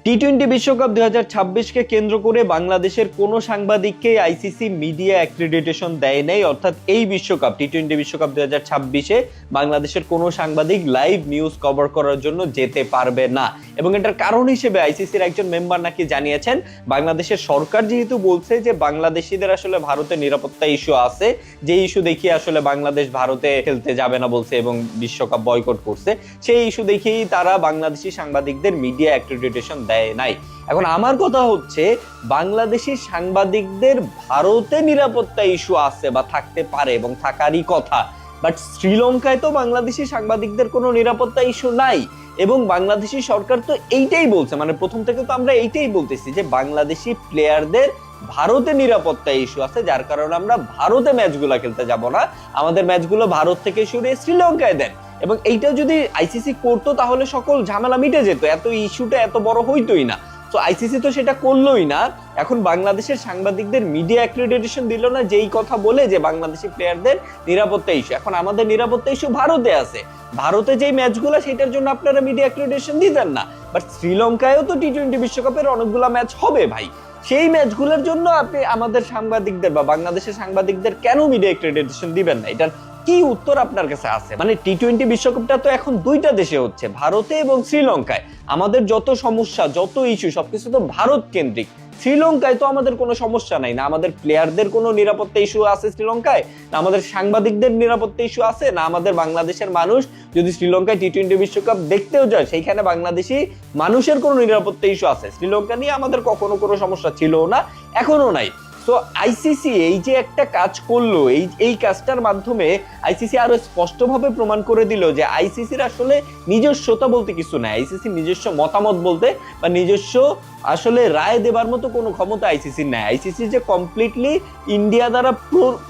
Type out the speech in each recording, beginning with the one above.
টি-20 বিশ্বকাপ 2026কে কেন্দ্র করে বাংলাদেশের কোনো সাংবাদিককে আইসিসি মিডিয়া অ্যাক্রিডিটেশন দেয় নাই। অর্থাৎ এই বিশ্বকাপ টি-20 বিশ্বকাপ 2026-এ বাংলাদেশের কোনো সাংবাদিক লাইভ নিউজ কভার করার জন্য যেতে পারবে না। এবং এটার কারণ হিসেবে আইসিসির একজন মেম্বার নাকি জানিয়েছেন, বাংলাদেশের সরকার যেহেতু বলছে যে বাংলাদেশিদের আসলে ভারতের নিরাপত্তা ইস্যু আছে, যে ইস্যু দেখিয়ে আসলে বাংলাদেশ ভারতে খেলতে যাবে না বলছে এবং বিশ্বকাপ বয়কট করছে, সেই ইস্যু দেখেই তারা বাংলাদেশি সাংবাদিকদের মিডিয়া অ্যাক্রিডিটেশন দেয় নাই। এখন আমার কথা হচ্ছে, বাংলাদেশি সাংবাদিকদের ভারতে নিরাপত্তা ইস্যু আছে বা থাকতে পারে এবং থাকারই কথা, বাট শ্রীলঙ্কায় তো বাংলাদেশি সাংবাদিকদের কোনো নিরাপত্তা ইস্যু নাই। এবং বাংলাদেশি সরকার তো এইটাই বলছে, মানে প্রথম থেকে তো আমরা এইটাই বলতেছি যে বাংলাদেশি প্লেয়ারদের ভারতে নিরাপত্তা ইস্যু আছে, যার কারণে আমরা ভারতে ম্যাচগুলো খেলতে যাব না, আমাদের ম্যাচগুলো ভারত থেকে সরিয়ে শ্রীলঙ্কায় দেন। এবং এইটা যদি আইসিসি করতো তাহলে সকল ঝামেলা মিটে যেত, এত ইস্যুটা এত বড় হইতোই না। তো আইসিসি তো সেটা করলোই না। এখন বাংলাদেশের সাংবাদিকদের মিডিয়া অ্যাক্রিডিটেশন দিল না, যেই কথা বলে যে বাংলাদেশি প্লেয়ারদের নিরাপত্তা ইস্যু। এখন আমাদের নিরাপত্তা ইস্যু ভারতে আছে, ভারতে যেই ম্যাচগুলো সেটার জন্য আপনারা মিডিয়া অ্যাক্রিডিটেশন দিতেন না। বাট শ্রীলঙ্কায়ও তো টি-20 বিশ্বকাপের অনেকগুলো ম্যাচ হবে ভাই, সেই ম্যাচগুলোর জন্য আপনি আমাদের সাংবাদিকদের বা বাংলাদেশের সাংবাদিকদের কেন মিডিয়া অ্যাক্রিডিটেশন দিবেন না? এটার কি উত্তর আপনার কাছে আছে? মানে টি-20 বিশ্বকাপটা তো এখন দুইটা দেশে হচ্ছে, ভারতে এবং শ্রীলঙ্কায়। আমাদের যত সমস্যা, যত ইস্যু, সবকিছু তো ভারত কেন্দ্রিক। শ্রীলঙ্কায় তো আমাদের কোনো সমস্যা নাই, না আমাদের প্লেয়ারদের কোনো নিরাপত্তা ইস্যু আছে শ্রীলঙ্কায়, না আমাদের সাংবাদিকদের নিরাপত্তা ইস্যু আছে, না আমাদের বাংলাদেশের মানুষ যদি শ্রীলঙ্কায় টি-20 বিশ্বকাপ দেখতেও যায় সেইখানে বাংলাদেশি মানুষের কোনো নিরাপত্তা ইস্যু আছে। শ্রীলঙ্কা নিয়ে আমাদের কখনো কোনো সমস্যা ছিল না, এখনো নাই। তো আইসিসি এই যে একটা কাজ করলো, এই কাজটার মাধ্যমে আইসিসি আরো স্পষ্টভাবে প্রমাণ করে দিল যে আইসিসির আসলে নিজস্বতা বলতে কিছু নাই, আইসিসির নিজস্ব মতামত বলতে বা নিজস্ব আসলে রায় দেবার মতো কোনো ক্ষমতা আইসিসির নাই। আইসিসি যে কমপ্লিটলি ইন্ডিয়া দ্বারা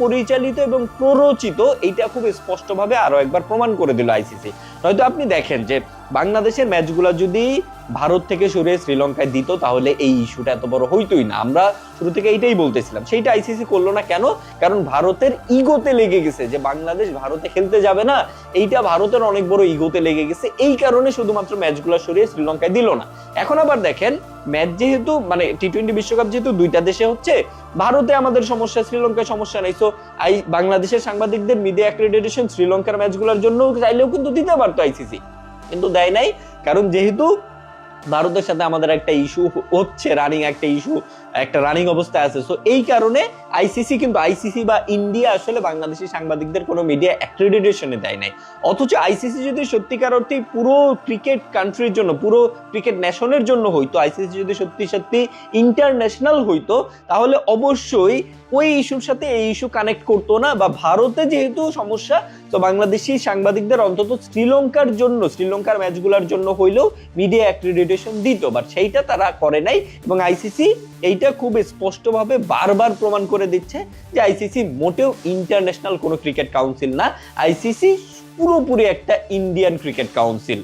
পরিচালিত এবং প্ররোচিত, এইটা খুব স্পষ্টভাবে আরো একবার প্রমাণ করে দিল আইসিসি। হয়তো আপনি দেখেন যে বাংলাদেশের ম্যাচগুলো যদি ভারত থেকে সরিয়ে শ্রীলঙ্কায় দিত তাহলে এই ইস্যুটা এত বড় হইতোই না। আমরা শুরু থেকে এইটাই বলতেছিলাম, সেইটা আইসিসি করলো না কেন? কারণ ভারতের ইগোতে লেগে গেছে যে বাংলাদেশ ভারতে খেলতে যাবে না, এইটা ভারতের অনেক বড় ইগোতে লেগে গেছে, এই কারণে শুধুমাত্র ম্যাচগুলো সরিয়ে শ্রীলঙ্কায় দিল না। এখন আবার দেখেন, ম্যাচ যেহেতু মানে টি-20 বিশ্বকাপ যেহেতু দুইটা দেশে হচ্ছে, ভারতে আমাদের সমস্যা, শ্রীলঙ্কায় সমস্যা নাই। সো বাংলাদেশের সাংবাদিকদের মিডিয়া অ্যাক্রিডিটেশন শ্রীলঙ্কার ম্যাচগুলোর জন্য চাইলেও কিন্তু দিতে পারতো আইসিসি, কিন্তু দেয় নাই। কারণ যেহেতু ভারতের সাথে আমাদের একটা ইস্যু হচ্ছে, রানিং একটা ইস্যু, একটা রানিং অবস্থায় আছে, সো এই কারণে আইসিসি বা ইন্ডিয়া আসলে বাংলাদেশি সাংবাদিকদের কোনো মিডিয়া অ্যাক্রিডিটেশনে দেয় নাই। অথচ আইসিসি যদি সত্যিকার অর্থে পুরো ক্রিকেট কান্ট্রির জন্য, পুরো ক্রিকেট ন্যাশনের জন্য হইতো, আইসিসি যদি সত্যি ইন্টারন্যাশনাল হইতো, তাহলে অবশ্যই ওই ইস্যুর সাথে এই ইস্যু কানেক্ট করতো না। বা ভারতে যেহেতু সমস্যা, তো বাংলাদেশি সাংবাদিকদের অন্তত শ্রীলঙ্কার ম্যাচগুলোর জন্য হইলেও মিডিয়া অ্যাক্রিডিটেশন দিত, বাট সেইটা তারা করে নাই। এবং আইসিসি এইটা খুব স্পষ্টভাবে বারবার প্রমাণ করে দিচ্ছে যে আইসিসি মোটেও ইন্টারন্যাশনাল কোনো ক্রিকেট কাউন্সিল না, আইসিসি পুরোপুরি একটা ইন্ডিয়ান ক্রিকেট কাউন্সিল।